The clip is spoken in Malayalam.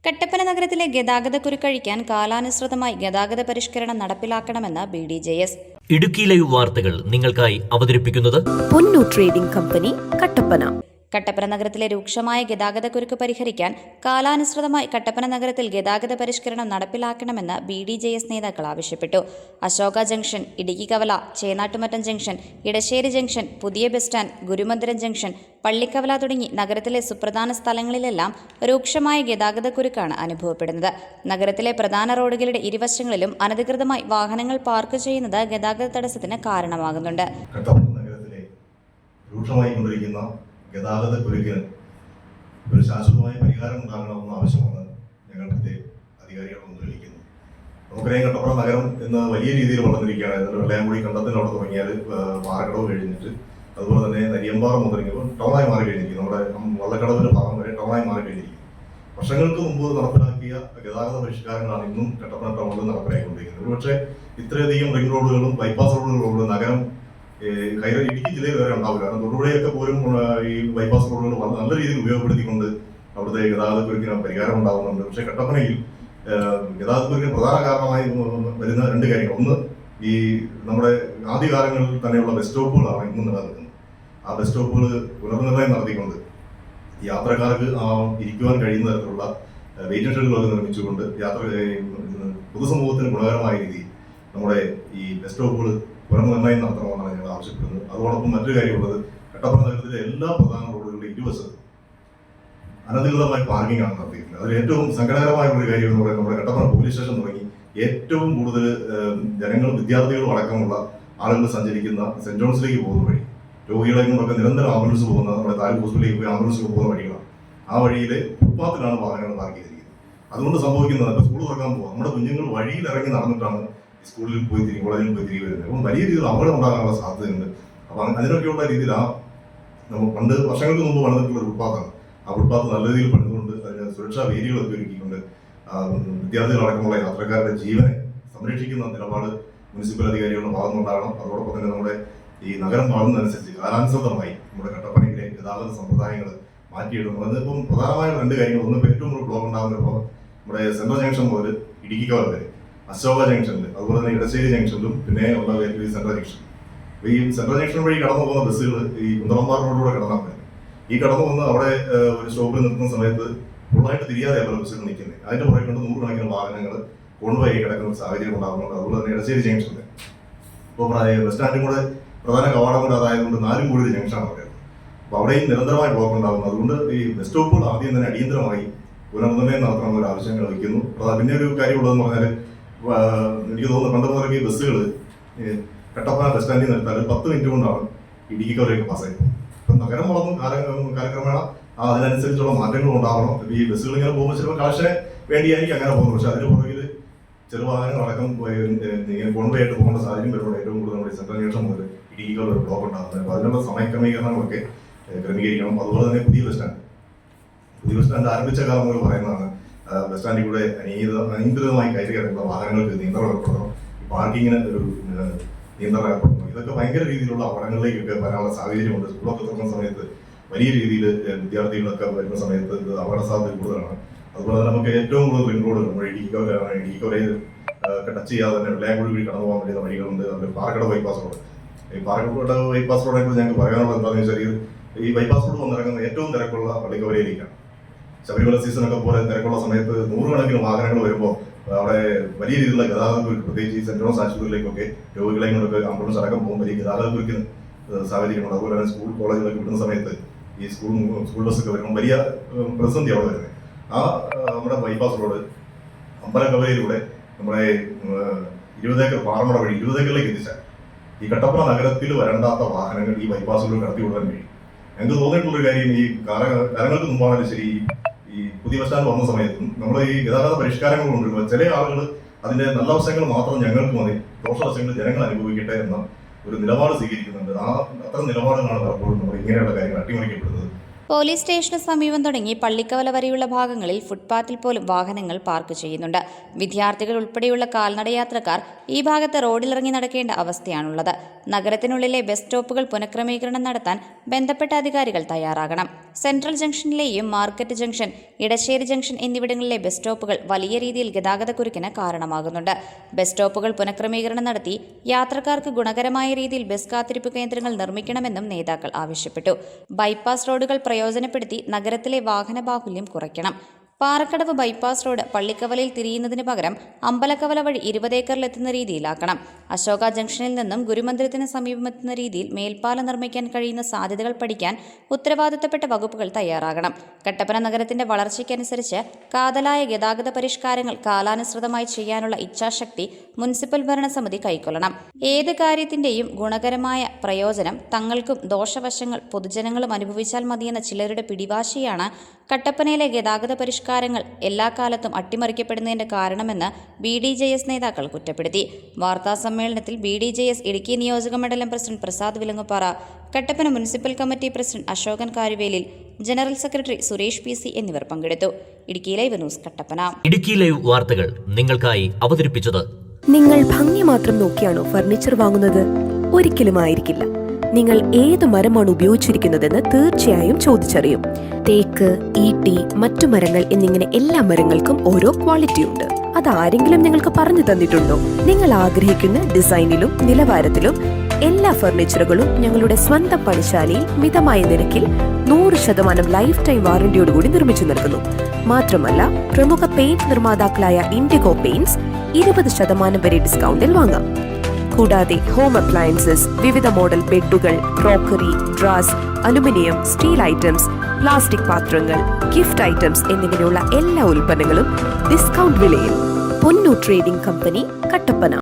കട്ടപ്പന നഗരത്തിലെ ഗതാഗതക്കുരുക്കഴിക്കാൻ കാലാനുസൃതമായി ഗതാഗത പരിഷ്കരണം നടപ്പിലാക്കണമെന്ന് BDJS. ഇടുക്കി ലൈവ് വാർത്തകൾ നിങ്ങൾക്കായി അവതരിപ്പിക്കുന്നത് പൊന്നു ട്രേഡിംഗ് കമ്പനി കട്ടപ്പന. കട്ടപ്പന നഗരത്തിലെ രൂക്ഷമായ ഗതാഗതക്കുരുക്ക് പരിഹരിക്കാൻ കാലാനുസൃതമായി കട്ടപ്പന നഗരത്തിൽ ഗതാഗത പരിഷ്കരണം നടപ്പിലാക്കണമെന്ന് BDJS നേതാക്കൾ ആവശ്യപ്പെട്ടു. അശോക ജംഗ്ഷൻ, ഇടുക്കി കവല, ചേന്നാട്ടുമറ്റം ജംഗ്ഷൻ, ഇടശ്ശേരി ജംഗ്ഷൻ, പുതിയ ബസ് സ്റ്റാൻഡ്, ഗുരുമന്ദിരം ജംഗ്ഷൻ, പള്ളിക്കവല തുടങ്ങി നഗരത്തിലെ സുപ്രധാന സ്ഥലങ്ങളിലെല്ലാം രൂക്ഷമായ ഗതാഗതക്കുരുക്കാണ് അനുഭവപ്പെടുന്നത്. നഗരത്തിലെ പ്രധാന റോഡുകളുടെ ഇരുവശങ്ങളിലും അനധികൃതമായി വാഹനങ്ങൾ പാർക്ക് ചെയ്യുന്നത് ഗതാഗത തടസ്സത്തിന് കാരണമാകുന്നുണ്ട്. ഗതാഗതക്കുരുക്കിന് ഒരു ശാശ്വതമായ പരിഹാരം ഉണ്ടാകണമെന്ന ആവശ്യമാണ് ഞങ്ങൾ അധികാരികൾ മുന്നിലിരിക്കുന്നത്. നമുക്കറിയാം, കട്ടപ്പന നഗരം എന്ന വലിയ രീതിയിൽ വളർന്നിരിക്കുകയാണ്. വെള്ളയാങ്കുടി കണ്ടത്തിന് അവിടെ തുടങ്ങിയാൽ പാറക്കടവ് കഴിഞ്ഞിട്ട് അതുപോലെ തന്നെ നരിയമ്പാറ മുതൽ ടൗണായി മാറി കഴിഞ്ഞിരിക്കും. നമ്മുടെ വള്ളക്കടവിന്റെ ഭാഗം വരെ ടൗണായി മാറി കഴിഞ്ഞിരിക്കും. വർഷങ്ങൾക്ക് മുമ്പ് നടപ്പിലാക്കിയ ഗതാഗത പരിഷ്കാരങ്ങളാണ് ഇന്നും കട്ടപ്പന ടൗണിൽ നടപ്പിലാക്കിക്കൊണ്ടിരിക്കുന്നത്. ഒരുപക്ഷെ ഇത്രയധികം റിംഗ് റോഡുകളും ബൈപ്പാസ് റോഡുകളും നഗരം ഇടുക്കി ജില്ലയിൽ വരെ ഉണ്ടാവില്ല. കാരണം തൊടുപുഴയൊക്കെ പോലും ഈ ബൈപ്പാസ് റോഡുകൾ വളരെ നല്ല രീതിയിൽ ഉപയോഗപ്പെടുത്തിക്കൊണ്ട് അവിടുത്തെ ഗതാഗതക്കുരുക്കിന് പരിഹാരം ഉണ്ടാകുന്നുണ്ട്. പക്ഷേ കട്ടപ്പനയിൽ ഗതാഗതക്കുരുക്കിന് പ്രധാന കാരണമായി വരുന്ന രണ്ട് കാര്യങ്ങൾ. ഒന്ന്, ഈ നമ്മുടെ ആദ്യകാലങ്ങളിൽ തന്നെയുള്ള ബസ് സ്റ്റോപ്പുകളാണ് ഇന്നും നിലനിൽക്കുന്നത്. ആ ബസ് സ്റ്റോപ്പുകൾ പുനർനിർണ്ണയം നടത്തിക്കൊണ്ട് യാത്രക്കാർക്ക് ഇരിക്കുവാൻ കഴിയുന്ന തരത്തിലുള്ള വെയിറ്റിംഗ് ഷെഡുകളൊക്കെ നിർമ്മിച്ചുകൊണ്ട് പൊതുസമൂഹത്തിന് ഗുണകരമായ രീതിയിൽ നമ്മുടെ ഈ ബസ് സ്റ്റോപ്പുകൾ പുനർനിർണ്ണയം നടത്തണമെന്നാണ് ഞങ്ങൾ ആവശ്യപ്പെടുന്നത്. അതോടൊപ്പം മറ്റൊരു കാര്യമുള്ളത്, കട്ടപ്പന നഗരത്തിലെ എല്ലാ പ്രധാന റോഡുകളുടെ ഇരുവശത്തും അനധികൃതമായി പാർക്കിംഗ് ആണ് നടത്തിയിട്ടുള്ളത്. അതിൽ ഏറ്റവും സങ്കടകരമായ ഒരു കാര്യം എന്ന് പറയുന്നത്, നമ്മുടെ കട്ടപ്പന പോലീസ് സ്റ്റേഷൻ തുടങ്ങി ഏറ്റവും കൂടുതൽ ജനങ്ങളും വിദ്യാർത്ഥികളും അടക്കമുള്ള ആളുകൾ സഞ്ചരിക്കുന്ന സെന്റ് ജോൺസിലേക്ക് പോകുന്ന വഴി, രോഗികളെ കൊണ്ടൊക്കെ നിരന്തരം ആംബുലൻസ് പോകുന്ന നമ്മുടെ താലൂക്ക് ഹോസ്പിറ്റലിലേക്ക് പോയി ആംബുലൻസ് പോകുന്ന വഴികളാണ്. ആ വഴിയിൽ ഫുട്പാത്തിലാണ് വാഹനങ്ങൾ പാർക്ക് ചെയ്തിരിക്കുന്നത്. അതുകൊണ്ട് സംഭവിക്കുന്നത്, സ്കൂൾ തുറക്കാൻ പോകുക, നമ്മുടെ കുഞ്ഞുങ്ങൾ വഴിയിൽ ഇറങ്ങി നടന്നിട്ടാണ് സ്കൂളിൽ പോയി തിരികെ കോളേജിൽ പോയി തിരികെ വരുന്നത്. അപ്പം വലിയ രീതിയിൽ അപകടം ഉണ്ടാകാനുള്ള സാധ്യതയുണ്ട്. അപ്പം അതിനൊക്കെയുള്ള രീതിയിൽ നമ്മൾ പണ്ട് വർഷങ്ങൾക്ക് മുമ്പ് പണിതിട്ടുള്ള ഒരു ഫുട്പാത്താണ്. ആ ഫുട്പാത്ത് നല്ല രീതിയിൽ പണിതുകൊണ്ട് അതിന് സുരക്ഷാ വേദികളൊക്കെ ഒരുക്കിക്കൊണ്ട് വിദ്യാർത്ഥികളടക്കമുള്ള യാത്രക്കാരുടെ ജീവനെ സംരക്ഷിക്കുന്ന നിലപാട് മുനിസിപ്പൽ അധികാരികളുടെ ഭാഗത്തുനിന്നുണ്ടാകണം. അതോടൊപ്പം തന്നെ നമ്മുടെ ഈ നഗരം മാറുന്നതനുസരിച്ച് കാലാനുസൃതമായി നമ്മുടെ കട്ടപ്പനയിലെ ഗതാഗത സമ്പ്രദായങ്ങൾ മാറ്റിയെടുക്കണം. അതിപ്പം പ്രധാനമായ രണ്ട് കാര്യങ്ങൾ. ഒന്ന്, ഏറ്റവും കൂടുതൽ ബ്ലോക്ക് ഉണ്ടാകുന്ന നമ്മുടെ സെൻട്രൽ ജംഗ്ഷൻ മുതൽ ഇടുക്കി കവല വരെ, അശോക ജംഗ്ഷനിൽ, അതുപോലെ തന്നെ ഇടശ്ശേരി ജംഗ്ഷനിലും പിന്നെ ഉള്ള സെൻട്രൽ ജംഗ്ഷൻ. ഈ സെൻട്രൽ ജംഗ്ഷൻ വഴി കടന്നു പോകുന്ന ബസ്സുകൾ ഈ കുന്തളമ്പാറ റോഡിലൂടെ കടന്നാൽ മതി. ഈ കടന്നു വന്ന് അവിടെ ഒരു സ്റ്റോപ്പിൽ നിർത്തുന്ന സമയത്ത് ഫുള്ളായിട്ട് തിരിയാതെയാണ് പല ബസ്സുകൾ നിൽക്കുന്നത്. അതിന്റെ പുറകെ കൊണ്ട് നൂറുകണക്കിന് വാഹനങ്ങൾ കൊണ്ടുപോയി കിടക്കുന്ന ഒരു സാഹചര്യം ഉണ്ടാകുന്നുണ്ട്. അതുപോലെ തന്നെ ഇടശ്ശേരി ജംഗ്ഷനിൽ ഇപ്പോൾ ബസ് സ്റ്റാൻഡും കൂടെ പ്രധാന കവാടം കൂടെ അതായതുകൊണ്ട് 4 കൂടി ജംഗ്ഷനാണ് അവിടെ. അപ്പോൾ അവിടെയും നിരന്തരമായ ബ്ലോക്ക് ഉണ്ടാകുന്നു. അതുകൊണ്ട് ഈ ബസ് സ്റ്റോപ്പുകൾ ആദ്യം തന്നെ അടിയന്തരമായി പുനർനിർണ്ണയം നടത്തണമെന്ന ഒരു ആവശ്യങ്ങൾ വയ്ക്കുന്നു. പിന്നെ ഒരു കാര്യമുള്ളതെന്ന് പറഞ്ഞാൽ, എനിക്ക് തോന്നുന്നു പണ്ട് മുതലൊക്കെ ഈ ബസ്സുകൾ കട്ടപ്പന ബസ് സ്റ്റാൻഡിൽ നിർത്താൽ 10 മിനിറ്റ് കൊണ്ടാണ് ഇടുക്കിക്കവരേക്ക് പാസ്സായി പോകും. ഇപ്പം നഗരം വളർന്നു കാലക്രമേണ അതിനനുസരിച്ചുള്ള മാറ്റങ്ങൾ ഉണ്ടാവണം. ഈ ബസ്സുകൾ ഇങ്ങനെ പോകുമ്പോൾ ചിലപ്പോൾ കളക്ഷന് വേണ്ടിയായിരിക്കും അങ്ങനെ പോകുന്നത്. പക്ഷെ അതിന് പുറകിൽ ചെറുവാഹനങ്ങൾ അടക്കം കൊണ്ടുപോയിട്ട് പോകേണ്ട സാഹചര്യം വരുമ്പോൾ ഏറ്റവും കൂടുതൽ നമ്മുടെ സെൻട്രൽ ജംഗ്ഷൻ മുതൽ ഇടുക്കിക്കവർ ഒരു ബ്ലോക്ക് ഉണ്ടാകുന്നത്. അപ്പോൾ അതിനുള്ള സമയക്രമീകരണങ്ങളൊക്കെ ക്രമീകരിക്കണം. അതുപോലെ തന്നെ പുതിയ ബസ് സ്റ്റാൻഡ് ആരംഭിച്ച കാലം മുതൽ പറയുന്നതാണ്, ബസ് സ്റ്റാൻഡിൽ കൂടെ അനിയന്ത്രിതമായി കയറി ഇറങ്ങുന്ന വാഹനങ്ങൾക്ക് നിയന്ത്രണം ഏർപ്പെടണം, പാർക്കിങ്ങിന് ഒരു നിയന്ത്രണം ഏർപ്പെടുന്നു. ഇതൊക്കെ ഭയങ്കര രീതിയിലുള്ള അപകടങ്ങളിലേക്കൊക്കെ വരാനുള്ള സാഹചര്യമുണ്ട്. സ്കൂളൊക്കെ തുറക്കുന്ന സമയത്ത് വലിയ രീതിയിൽ വിദ്യാർത്ഥികളൊക്കെ വരുന്ന സമയത്ത് ഇത് അപകട സാധ്യത കൂടുതലാണ്. അതുപോലെ തന്നെ നമുക്ക് ഏറ്റവും കൂടുതൽ റിംഗ് റോഡ് നമ്മുടെ ഇടുക്കിക്കവരയിൽ ടച്ച് ചെയ്യാതെ തന്നെ വെള്ളയാങ്കുടി വഴി കടന്നു പോകാൻ പറ്റുന്ന വഴികളുണ്ട്. അതുപോലെ പാറക്കടവ് ബൈപ്പാസ് റോഡ്. ഈ പാറക്കടവ് ബൈപ്പാസ് റോഡിനെ കുറിച്ച് ഞങ്ങൾക്ക് പറയാനുള്ളത് എന്താണെന്ന് വെച്ചാൽ, ഈ ബൈപ്പാസ് റോഡ് വന്നിറങ്ങുന്ന ഏറ്റവും തിരക്കുള്ള പള്ളിക്കവരയിലേക്കാണ്. ശബരിമല സീസണൊക്കെ പോലെ തിരക്കുള്ള സമയത്ത് നൂറുകണക്കിന് വാഹനങ്ങൾ വരുമ്പോൾ അവിടെ വലിയ രീതിയിലുള്ള ഗതാഗതക്കുരുക്ക്, പ്രത്യേകിച്ച് ഈ സെന്റ് ജോൺസ് ആശുപത്രിയിലേക്കൊക്കെ രോഗികളെയും കൊണ്ടൊക്കെ ആംബുലൻസ് അടക്കം പോകുമ്പോൾ ഈ ഗതാഗതക്കുരുക്കിന് സാഹചര്യമുണ്ട്. അതുപോലെ തന്നെ സ്കൂൾ കോളേജുകളൊക്കെ വിടുന്ന സമയത്ത് ഈ സ്കൂൾ ബസ്സൊക്കെ വരുമ്പോൾ വലിയ പ്രതിസന്ധി അവിടെ വരുന്നത്. നമ്മുടെ ബൈപ്പാസ് റോഡ് അമ്പലക്കവലയിലൂടെ നമ്മുടെ 20 ഏക്കർ പാറമട വഴി 20 ഏക്കറിലേക്ക് എത്തിച്ചാൽ ഈ കട്ടപ്പന നഗരത്തിൽ വരണ്ടാത്ത വാഹനങ്ങൾ ഈ ബൈപ്പാസിലൂടെ കടത്തി വിടാൻ കഴിയും. ഞങ്ങൾക്ക് തോന്നിയിട്ടുള്ളൊരു കാര്യം, ഈ കാലങ്ങൾക്ക് മുമ്പാണെങ്കിലും ശരി, ഈ പുതിയ ബസ് സ്റ്റാൻഡ് വന്ന സമയത്തും നമ്മൾ ഈ ഗതാഗത പരിഷ്കാരങ്ങൾ കൊണ്ടുവരുമ്പോൾ ചില ആളുകൾ അതിന്റെ നല്ല വശങ്ങൾ മാത്രം ഞങ്ങൾക്ക് മതി, ദോഷവശങ്ങൾ ജനങ്ങൾ അനുഭവിക്കട്ടെ എന്ന ഒരു നിലപാട് സ്വീകരിക്കുന്നുണ്ട്. അത്തരം നിലപാടുകളാണ് പലപ്പോഴും നമ്മൾ ഇങ്ങനെയുള്ള കാര്യങ്ങൾ അട്ടിമറിക്കപ്പെടുന്നത്. പോലീസ് സ്റ്റേഷന് സമീപം തുടങ്ങി പള്ളിക്കവല വരെയുള്ള ഭാഗങ്ങളിൽ ഫുട്പാത്തിൽ പോലും വാഹനങ്ങൾ പാർക്ക് ചെയ്യുന്നുണ്ട്. വിദ്യാർത്ഥികൾ ഉൾപ്പെടെയുള്ള കാൽനടയാത്രക്കാർ ഈ ഭാഗത്ത് റോഡിലിറങ്ങി നടക്കേണ്ട അവസ്ഥയാണുള്ളത്. നഗരത്തിനുള്ളിലെ ബസ് സ്റ്റോപ്പുകൾ പുനഃക്രമീകരണം നടത്താൻ ബന്ധപ്പെട്ട അധികാരികൾ തയ്യാറാകണം. സെൻട്രൽ ജംഗ്ഷനിലെയും മാർക്കറ്റ് ജംഗ്ഷൻ, ഇടശ്ശേരി ജംഗ്ഷൻ എന്നിവിടങ്ങളിലെ ബസ് സ്റ്റോപ്പുകൾ വലിയ രീതിയിൽ ഗതാഗതക്കുരുക്കിന് കാരണമാകുന്നുണ്ട്. ബസ് സ്റ്റോപ്പുകൾ പുനഃക്രമീകരണം നടത്തി യാത്രക്കാർക്ക് ഗുണകരമായ രീതിയിൽ ബസ് കാത്തിരിപ്പ് കേന്ദ്രങ്ങൾ നിർമ്മിക്കണമെന്നും നേതാക്കൾ ആവശ്യപ്പെട്ടു. ബൈപ്പാസ് റോഡുകൾ പ്രയോജനപ്പെടുത്തി നഗരത്തിലെ വാഹന ബാഹുല്യം കുറയ്ക്കണം. പാറക്കടവ് ബൈപ്പാസ് റോഡ് പള്ളിക്കവലയിൽ തിരിയുന്നതിന് പകരം അമ്പലക്കവല വഴി 20 ഏക്കറിലെത്തുന്ന രീതിയിലാക്കണം. അശോക ജംഗ്ഷനിൽ നിന്നും ഗുരുമന്ദിരത്തിന് സമീപമെത്തുന്ന രീതിയിൽ മേൽപ്പാലം നിർമ്മിക്കാൻ കഴിയുന്ന സാധ്യതകൾ പഠിക്കാൻ ഉത്തരവാദിത്തപ്പെട്ട വകുപ്പുകൾ തയ്യാറാകണം. കട്ടപ്പന നഗരത്തിന്റെ വളർച്ചയ്ക്കനുസരിച്ച് കാതലായ ഗതാഗത പരിഷ്കാരങ്ങൾ കാലാനുസൃതമായി ചെയ്യാനുള്ള ഇച്ഛാശക്തി മുനിസിപ്പൽ ഭരണസമിതി കൈക്കൊള്ളണം. ഏത് കാര്യത്തിന്റെയും ഗുണകരമായ പ്രയോജനം തങ്ങൾക്കും ദോഷവശങ്ങൾ പൊതുജനങ്ങളും അനുഭവിച്ചാൽ മതിയെന്ന ചിലരുടെ പിടിവാശിയാണ് കട്ടപ്പനയിലെ ഗതാഗത പരിഷ്കാരങ്ങൾ എല്ലാ കാലത്തും അട്ടിമറിക്കപ്പെടുന്നതിന്റെ കാരണമെന്ന് BDJS നേതാക്കൾ കുറ്റപ്പെടുത്തി. വാർത്താ സമ്മേളനത്തിൽ BDJS ഇടുക്കി നിയോജക മണ്ഡലം president Prasad Vilangupara, Kattappana municipal committee president Ashokan Karuvelil, general secretary Suresh PC എന്നിവർ പങ്കെടുത്തു. Idukki live news Kattappana. Idukki live വാർത്തകൾ നിങ്ങൾക്കായി അവതരിപ്പിച്ചത്. നിങ്ങൾ ഭംഗി മാത്രം നോക്കിയാണോ ഫർണിച്ചർ വാങ്ങുന്നത്? ഒരിക്കലും ആയിരിക്കില്ല. നിങ്ങൾ ഏത് മരമാണ് ഉപയോഗിച്ചിരിക്കുന്നതെന്ന് തീർച്ചയായും ചോദിച്ചറിയും. തേക്ക്, ഈട്ടി, മറ്റു മരങ്ങൾ എന്നിങ്ങനെ എല്ലാ മരങ്ങൾക്കും ഓരോ ക്വാളിറ്റി ഉണ്ട്. അതാരെങ്കിലും നിങ്ങൾക്ക് പറഞ്ഞു തന്നിട്ടുണ്ടോ? നിങ്ങൾ ആഗ്രഹിക്കുന്ന ഡിസൈനിലും നിലവാരത്തിലും എല്ലാ ഫർണിച്ചറുകളും ഞങ്ങളുടെ സ്വന്തം പണിശാലയിൽ മിതമായ നിരക്കിൽ 100% ലൈഫ് ടൈം വാറന്റിയോടുകൂടി നിർമ്മിച്ചു നൽകുന്നു. മാത്രമല്ല, പ്രമുഖ പെയിന്റ് നിർമ്മാതാക്കളായ ഇൻഡിഗോ പെയിന്റ്സ് 20% വരെ ഡിസ്കൗണ്ടിൽ വാങ്ങാം. കൂടാതെ ഹോം അപ്ലയൻസസ്, വിവിധ മോഡൽ ബെഡുകൾ, crockery, drawers, aluminium, steel items, plastic പാത്രങ്ങൾ, ഗിഫ്റ്റ് ഐറ്റംസ് എന്നിങ്ങനെയുള്ള എല്ലാ ഉൽപ്പന്നങ്ങളും ഡിസ്കൗണ്ട് വിലയിൽ. പൊന്നു ട്രേഡിംഗ് കമ്പനി,